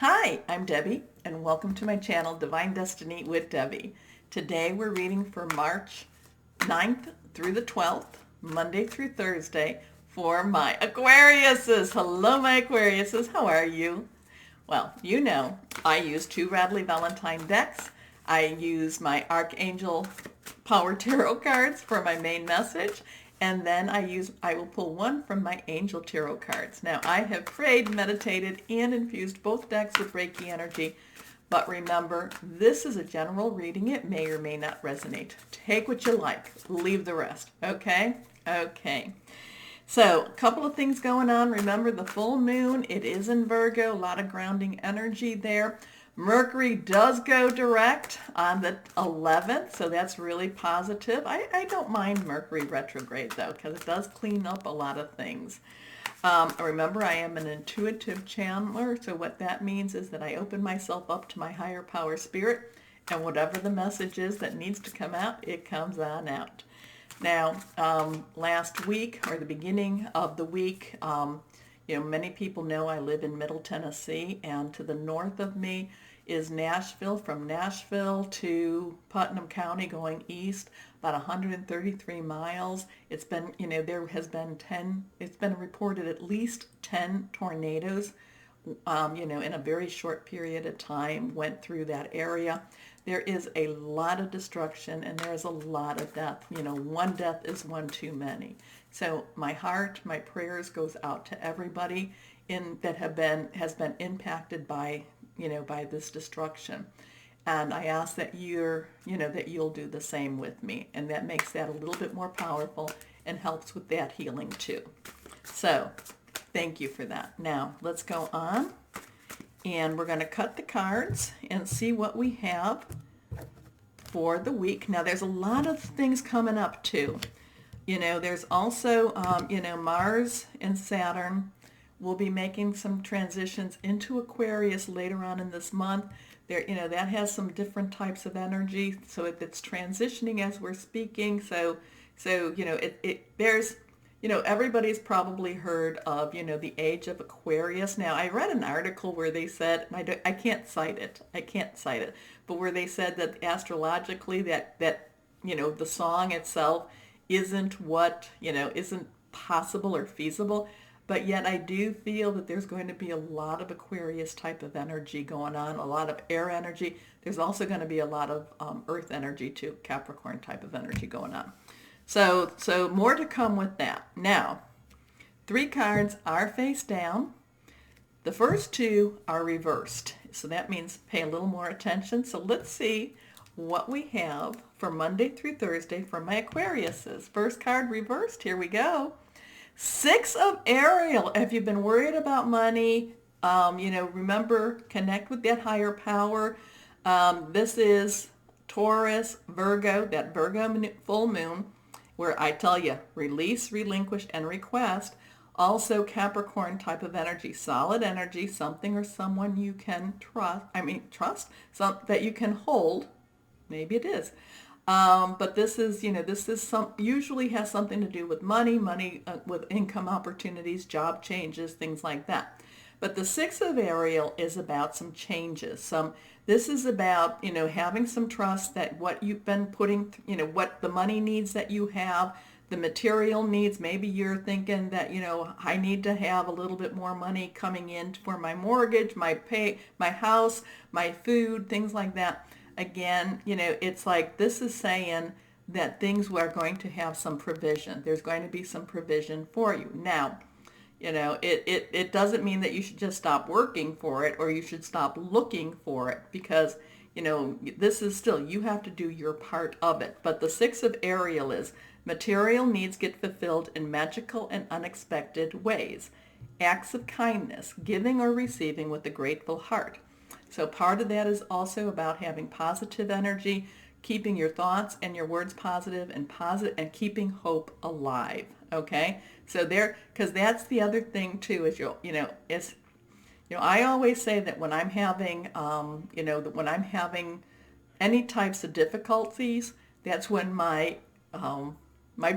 Hi, I'm Debbie, and welcome to my channel, Divine Destiny with Debbie. Today we're reading for March 9th through the 12th, Monday through Thursday, for my Aquariuses. Hello, my Aquariuses. How are you? Well, you know, I use two Radley Valentine decks. I use my Archangel Power Tarot cards for my main message, and then I will pull one from my Angel Tarot cards. Now, I have prayed, meditated, and infused both decks with Reiki energy, but remember, this is a general reading. It may or may not resonate. Take what you like, leave the rest, okay? Okay. So, a couple of things going on. Remember the full moon, it is in Virgo, a lot of grounding energy there. Mercury does go direct on the 11th, so that's really positive. I don't mind Mercury retrograde, though, because it does clean up a lot of things. Remember, I am an intuitive channeler, so what that means is that I open myself up to my higher power spirit, and whatever the message is that needs to come out, it comes on out. Now, last week, or the beginning of the week, many people know I live in Middle Tennessee, and to the north of me is Nashville. From Nashville to Putnam County going east, about 133 miles. It's been, it's been reported at least 10 tornadoes, in a very short period of time went through that area. There is a lot of destruction and there's a lot of death. One death is one too many. So my heart, my prayers goes out to everybody that has been impacted by this destruction. And I ask that that you'll do the same with me. And that makes that a little bit more powerful and helps with that healing too. So thank you for that. Now let's go on. And we're going to cut the cards and see what we have for the week. Now, there's a lot of things coming up, too. There's also, Mars and Saturn will be making some transitions into Aquarius later on in this month. That has some different types of energy. So it's transitioning as we're speaking. So there's... everybody's probably heard of, the age of Aquarius. Now, I read an article where they said, and I can't cite it, but where they said that astrologically that the song itself isn't isn't possible or feasible. But yet I do feel that there's going to be a lot of Aquarius type of energy going on, a lot of air energy. There's also going to be a lot of earth energy too, Capricorn type of energy going on. So more to come with that. Now, 3 cards are face down. The first 2 are reversed. So that means pay a little more attention. So let's see what we have for Monday through Thursday for my Aquariuses. First card reversed. Here we go. 6 of Ariel. If you've been worried about money, remember, connect with that higher power. This is Taurus, Virgo, that Virgo full moon, where I tell you, release, relinquish, and request. Also Capricorn type of energy, solid energy, something or someone you can trust, that you can hold. Maybe it is. But this is usually has something to do with money with income opportunities, job changes, things like that. But the 6 of Ariel is about some changes. This is about, having some trust that what you've been putting, what the money needs that you have, the material needs. Maybe you're thinking that, I need to have a little bit more money coming in for my mortgage, my house, my food, things like that. Again, it's like this is saying that things are going to have some provision. There's going to be some provision for you. Now, it doesn't mean that you should just stop working for it or you should stop looking for it because, this is still, you have to do your part of it. But the 6 of Ariel is material needs get fulfilled in magical and unexpected ways. Acts of kindness, giving or receiving with a grateful heart. So part of that is also about having positive energy, keeping your thoughts and your words positive and keeping hope alive. Okay, so because that's the other thing too. Is I always say that when I'm having, when I'm having any types of difficulties, that's when my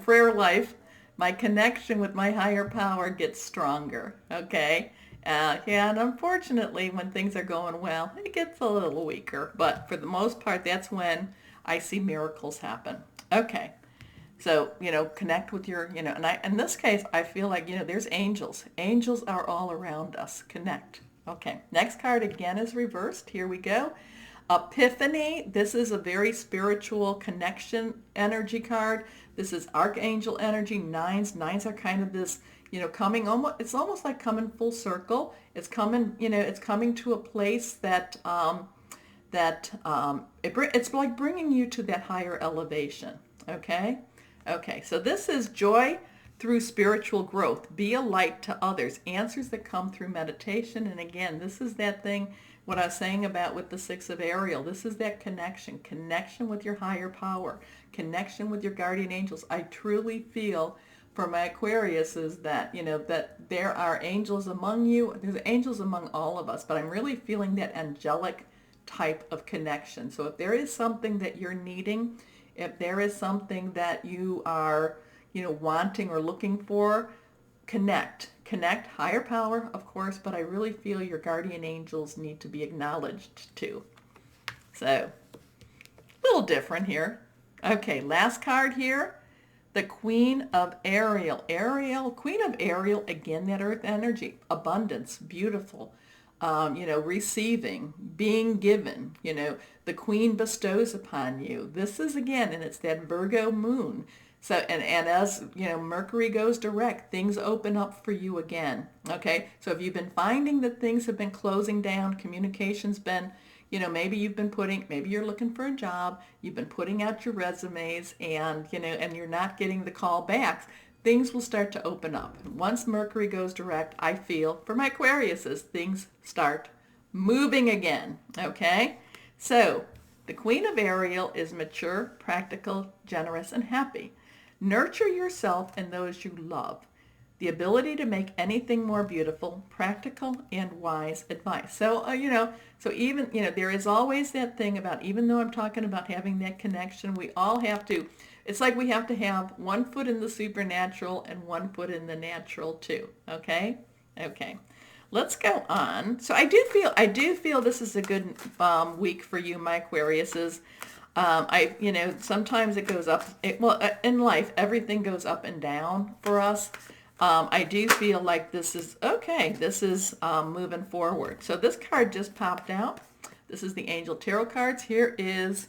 prayer life, my connection with my higher power gets stronger. Okay. Yeah, and unfortunately, when things are going well, it gets a little weaker. But for the most part, that's when I see miracles happen. Okay. So, connect with your, and in this case, I feel like, there's angels. Angels are all around us. Connect. Okay. Next card again is reversed. Here we go. Epiphany. This is a very spiritual connection energy card. This is archangel energy. Nines are kind of this, coming almost, it's almost like coming full circle. It's coming, it's coming to a place that, it's like bringing you to that higher elevation. Okay. Okay. So this is joy through spiritual growth. Be a light to others. Answers that come through meditation. And again, this is that thing, what I was saying about with the Six of Ariel. This is that connection with your higher power, connection with your guardian angels. I truly feel for my Aquarius is that, that there are angels among you. There's angels among all of us, but I'm really feeling that angelic type of connection. So if there is something that you're needing, if there is something that you are, wanting or looking for, connect higher power, of course, but I really feel your guardian angels need to be acknowledged too. So a little different here. Okay, last card here, the Queen of Ariel. Queen of Ariel, again, that earth energy, abundance, beautiful, receiving, being given, the Queen bestows upon you. This is again, and it's that Virgo moon. So, and as, Mercury goes direct, things open up for you again. Okay. So if you've been finding that things have been closing down, communication's been, maybe you're looking for a job, you've been putting out your resumes and, and you're not getting the call backs, things will start to open up. Once Mercury goes direct, I feel for my Aquariuses, things start moving again. Okay. So the Queen of Ariel is mature, practical, generous, and happy. Nurture yourself and those you love. The ability to make anything more beautiful, practical, and wise advice. So, so even, there is always that thing about, even though I'm talking about having that connection, we all have to, it's like we have to have one foot in the supernatural and one foot in the natural too. Okay? Okay. Let's go on. So I do feel this is a good week for you, my Aquariuses. Sometimes it goes up. In life, everything goes up and down for us. I do feel like this is okay. This is moving forward. So this card just popped out. This is the Angel Tarot cards. Here is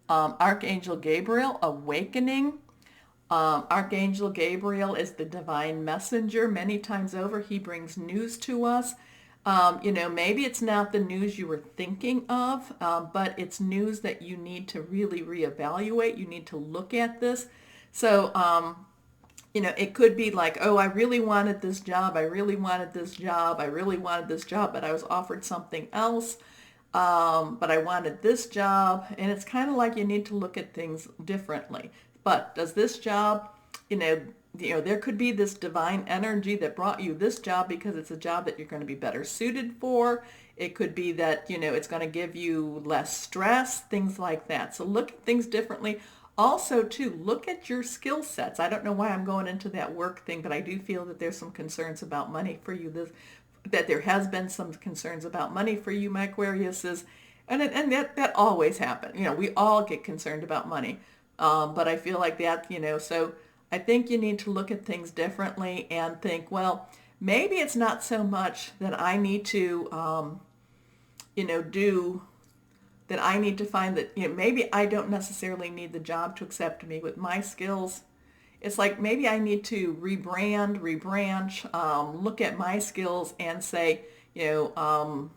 Archangel Gabriel, Awakening. Archangel Gabriel is the divine messenger. Many times over, he brings news to us. Maybe it's not the news you were thinking of, but it's news that you need to really reevaluate. You need to look at this. So, it could be like, oh, I really wanted this job. I really wanted this job. I really wanted this job, but I was offered something else. But I wanted this job. And it's kind of like you need to look at things differently. But does this job, there could be this divine energy that brought you this job because it's a job that you're going to be better suited for. It could be that, it's going to give you less stress, things like that. So look at things differently. Also, too, look at your skill sets. I don't know why I'm going into that work thing, but I do feel that there's some concerns about money for you. That there has been some concerns about money for you, my Aquariuses. And that always happens. We all get concerned about money. But I feel like that, so I think you need to look at things differently and think, well, maybe it's not so much that I need to, that I need to find that, maybe I don't necessarily need the job to accept me with my skills. It's like maybe I need to rebranch, look at my skills and say, how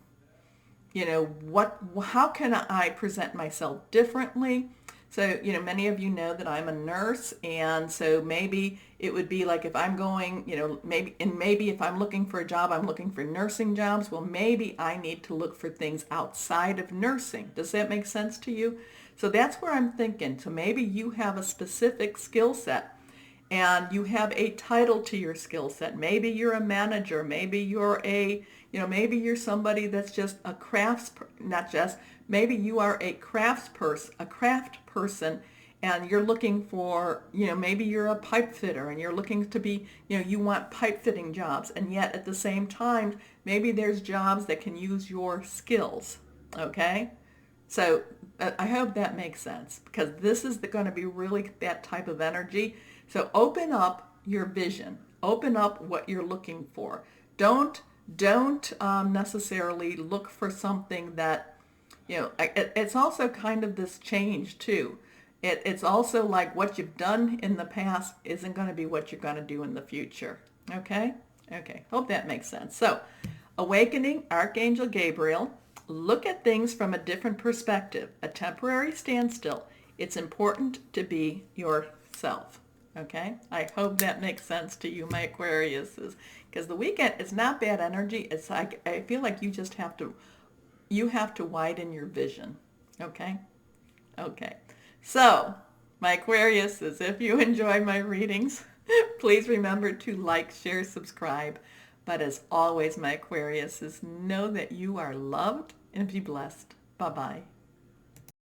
can I present myself differently? So, many of you know that I'm a nurse, and so maybe it would be like if I'm going, maybe if I'm looking for a job, I'm looking for nursing jobs. Well, maybe I need to look for things outside of nursing. Does that make sense to you? So that's where I'm thinking. So maybe you have a specific skill set and you have a title to your skill set. Maybe you're a manager. Maybe you're maybe you're somebody that's just maybe you are a craft person, and you're looking for, maybe you're a pipe fitter and you're looking to be, you want pipe fitting jobs, and yet at the same time, maybe there's jobs that can use your skills, okay? So I hope that makes sense, because this is going to be really that type of energy. So open up your vision. Open up what you're looking for. Don't necessarily look for something that, it's also kind of this change too. It's also like what you've done in the past isn't going to be what you're going to do in the future. Okay? Okay. Hope that makes sense. So, awakening Archangel Gabriel. Look at things from a different perspective. A temporary standstill. It's important to be yourself. Okay? I hope that makes sense to you, my Aquariuses. Because the weekend is not bad energy. It's like, I feel like you just have to widen your vision. Okay? Okay. So, my Aquariuses, if you enjoy my readings, please remember to like, share, subscribe. But as always, my Aquariuses, know that you are loved and be blessed. Bye-bye.